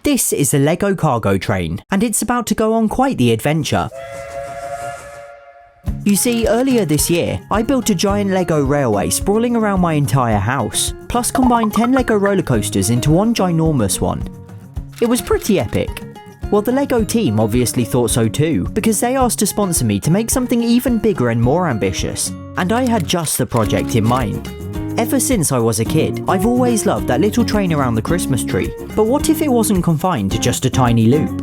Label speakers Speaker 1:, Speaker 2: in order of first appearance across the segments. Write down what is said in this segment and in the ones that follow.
Speaker 1: This is the Lego cargo train, and it's about to go on quite the adventure. You see, earlier this year, I built a giant Lego railway sprawling around my entire house, plus combined 10 Lego roller coasters into one ginormous one. It was pretty epic. Well, the Lego team obviously thought so too, because they asked to sponsor me to make something even bigger and more ambitious, and I had just the project in mind. Ever since I was a kid, I've always loved that little train around the Christmas tree, but what if it wasn't confined to just a tiny loop?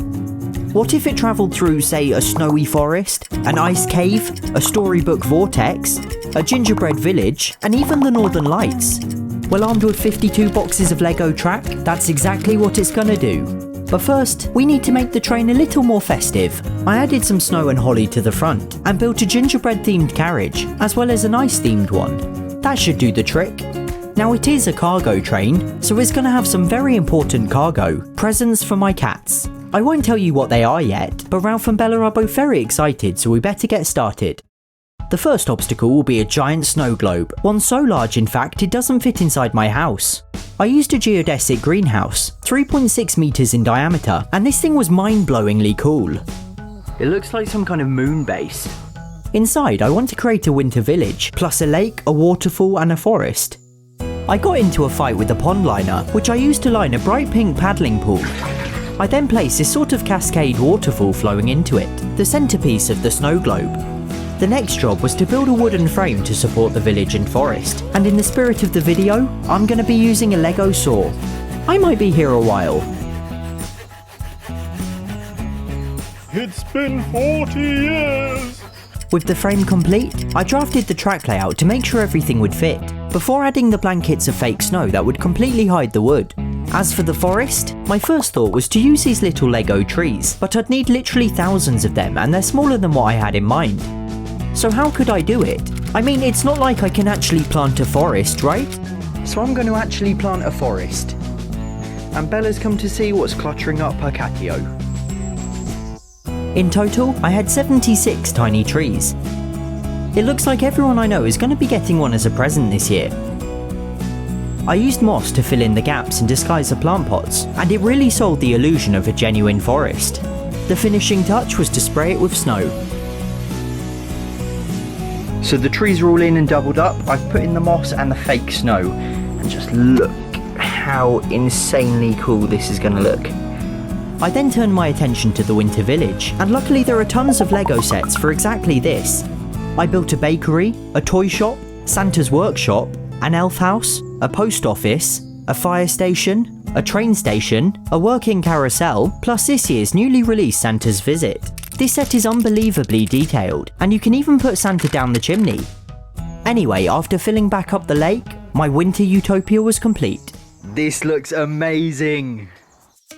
Speaker 1: What if it travelled through, say, a snowy forest, an ice cave, a storybook vortex, a gingerbread village, and even the Northern Lights? Well, armed with 52 boxes of Lego track, that's exactly what it's gonna do. But first, we need to make the train a little more festive. I added some snow and holly to the front, and built a gingerbread themed carriage, as well as an ice themed one. That should do the trick. Now it is a cargo train, so it's gonna have some very important cargo, presents for my cats. I won't tell you what they are yet, but Ralph and Bella are both very excited, so we better get started. The first obstacle will be a giant snow globe, one so large in fact it doesn't fit inside my house. I used a geodesic greenhouse, 3.6 meters in diameter, and this thing was mind-blowingly cool. It looks like some kind of moon base. Inside I want to create a winter village, plus a lake, a waterfall and a forest. I got into a fight with a pond liner, which I used to line a bright pink paddling pool. I then placed this sort of cascade waterfall flowing into it, the centerpiece of the snow globe. The next job was to build a wooden frame to support the village and forest, and in the spirit of the video, I'm going to be using a Lego saw. I might be here a while.
Speaker 2: It's been 40 years!
Speaker 1: With the frame complete, I drafted the track layout to make sure everything would fit, before adding the blankets of fake snow that would completely hide the wood. As for the forest, my first thought was to use these little Lego trees, but I'd need literally thousands of them and they're smaller than what I had in mind. So how could I do it? I mean, it's not like I can actually plant a forest, right? So I'm going to actually plant a forest. And Bella's come to see what's cluttering up her catio. In total, I had 76 tiny trees. It looks like everyone I know is going to be getting one as a present this year. I used moss to fill in the gaps and disguise the plant pots, and it really sold the illusion of a genuine forest. The finishing touch was to spray it with snow. So the trees are all in and doubled up. I've put in the moss and the fake snow, and just look how insanely cool this is going to look. I then turned my attention to the winter village, and luckily there are tons of Lego sets for exactly this. I built a bakery, a toy shop, Santa's workshop, an elf house, a post office, a fire station, a train station, a working carousel, plus this year's newly released Santa's Visit. This set is unbelievably detailed, and you can even put Santa down the chimney. Anyway, after filling back up the lake, my winter utopia was complete. This looks amazing!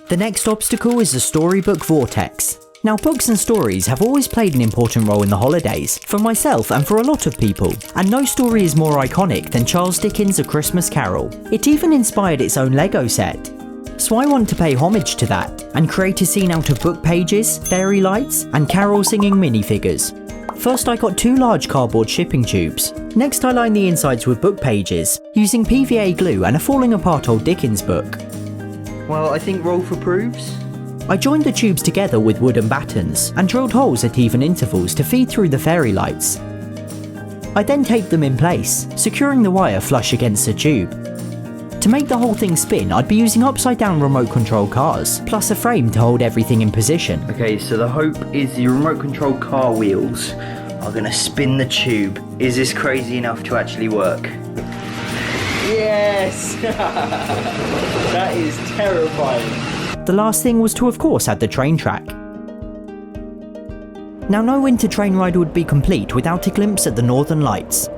Speaker 1: The next obstacle is the storybook vortex. Now, books and stories have always played an important role in the holidays, for myself and for a lot of people, and no story is more iconic than Charles Dickens' A Christmas Carol. It even inspired its own Lego set. So I want to pay homage to that, and create a scene out of book pages, fairy lights, and carol singing minifigures. First I got 2 large cardboard shipping tubes. Next I lined the insides with book pages, using PVA glue and a falling apart old Dickens book. Well, I think Rolf approves. I joined the tubes together with wooden battens and drilled holes at even intervals to feed through the fairy lights. I then taped them in place, securing the wire flush against the tube. To make the whole thing spin, I'd be using upside down remote control cars, plus a frame to hold everything in position. Okay, so the hope is the remote control car wheels are gonna spin the tube. Is this crazy enough to actually work? Yes! That is terrifying. The last thing was to of course add the train track. Now no winter train ride would be complete without a glimpse at the Northern Lights.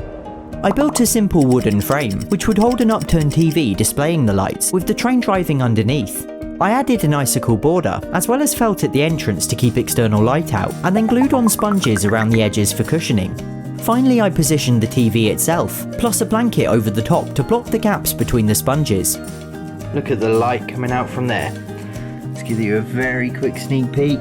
Speaker 1: I built a simple wooden frame, which would hold an upturned TV displaying the lights, with the train driving underneath. I added an icicle border, as well as felt at the entrance to keep external light out, and then glued on sponges around the edges for cushioning. Finally I positioned the TV itself, plus a blanket over the top to block the gaps between the sponges. Look at the light coming out from there. Let's give you a very quick sneak peek.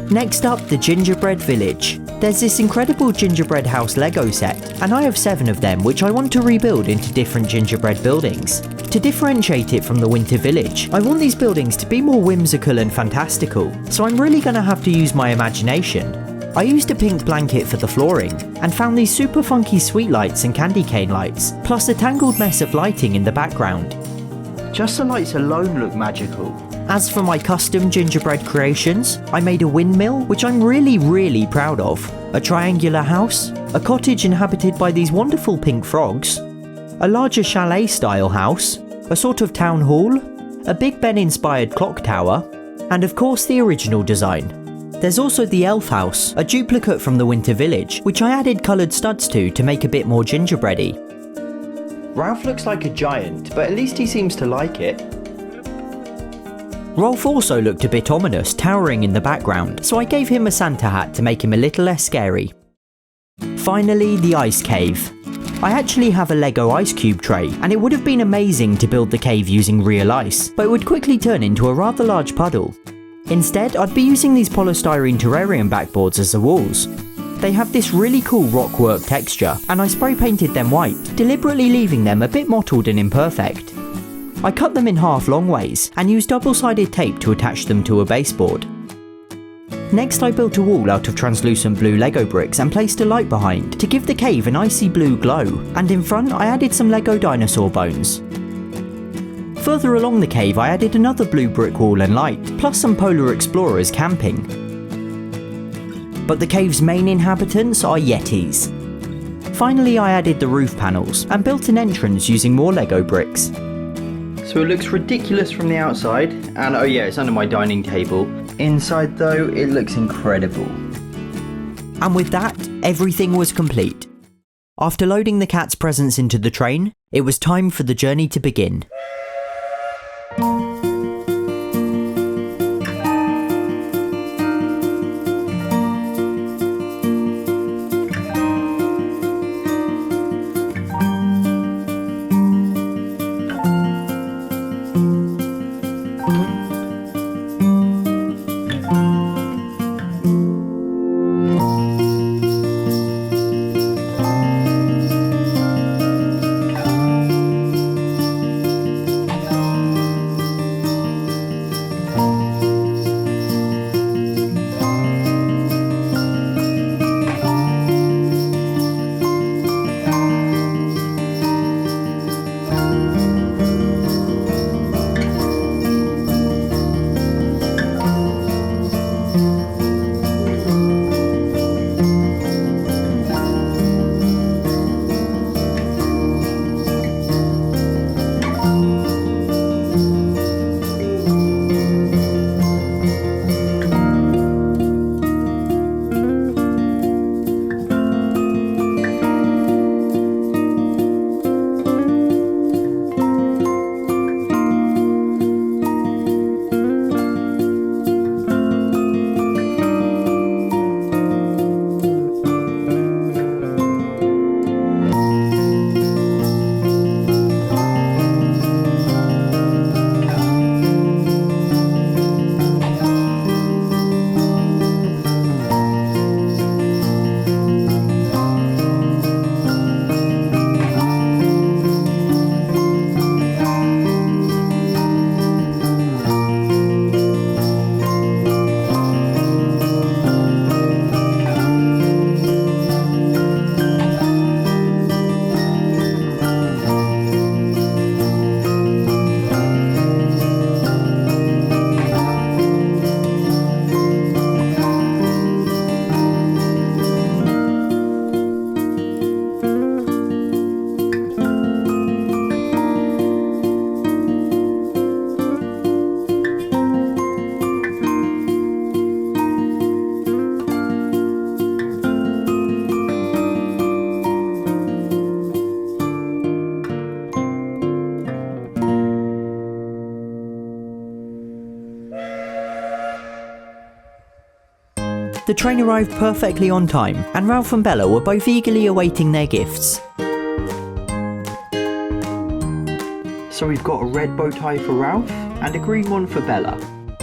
Speaker 1: Next up, the gingerbread village. There's this incredible gingerbread house Lego set, and I have 7 of them which I want to rebuild into different gingerbread buildings. To differentiate it from the winter village, I want these buildings to be more whimsical and fantastical, so I'm really gonna have to use my imagination. I used a pink blanket for the flooring, and found these super funky sweet lights and candy cane lights, plus a tangled mess of lighting in the background. Just the lights alone look magical. As for my custom gingerbread creations, I made a windmill, which I'm really proud of, a triangular house, a cottage inhabited by these wonderful pink frogs, a larger chalet style house, a sort of town hall, a Big Ben inspired clock tower, and of course the original design. There's also the elf house, a duplicate from the winter village, which I added coloured studs to make a bit more gingerbready. Ralph looks like a giant, but at least he seems to like it. Rolf also looked a bit ominous, towering in the background, so I gave him a Santa hat to make him a little less scary. Finally, the ice cave. I actually have a Lego ice cube tray, and it would have been amazing to build the cave using real ice, but it would quickly turn into a rather large puddle. Instead, I'd be using these polystyrene terrarium backboards as the walls. They have this really cool rockwork texture, and I spray painted them white, deliberately leaving them a bit mottled and imperfect. I cut them in half long ways, and used double-sided tape to attach them to a baseboard. Next I built a wall out of translucent blue Lego bricks and placed a light behind, to give the cave an icy blue glow, and in front I added some Lego dinosaur bones. Further along the cave I added another blue brick wall and light, plus some polar explorers camping. But the cave's main inhabitants are yetis. Finally I added the roof panels, and built an entrance using more Lego bricks. So it looks ridiculous from the outside, and oh yeah, it's under my dining table. Inside though, it looks incredible. And with that, everything was complete. After loading the cat's presents into the train, it was time for the journey to begin. The train arrived perfectly on time, and Ralph and Bella were both eagerly awaiting their gifts. So we've got a red bow tie for Ralph, and a green one for Bella.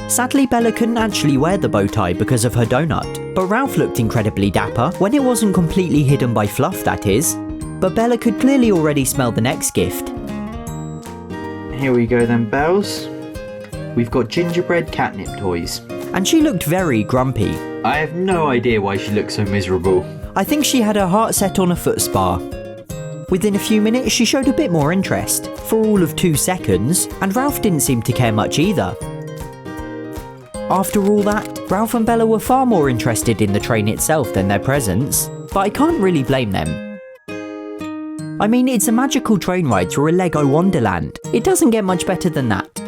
Speaker 1: Sadly, Bella couldn't actually wear the bow tie because of her donut. But Ralph looked incredibly dapper, when it wasn't completely hidden by fluff, that is. But Bella could clearly already smell the next gift.
Speaker 3: Here we go then, Bells. We've got gingerbread catnip toys.
Speaker 1: And she looked very grumpy.
Speaker 3: I have no idea why she looks so miserable.
Speaker 1: I think she had her heart set on a foot spa. Within a few minutes she showed a bit more interest, for all of 2 seconds, and Ralph didn't seem to care much either. After all that, Ralph and Bella were far more interested in the train itself than their presents, but I can't really blame them. I mean, it's a magical train ride through a Lego wonderland. It doesn't get much better than that.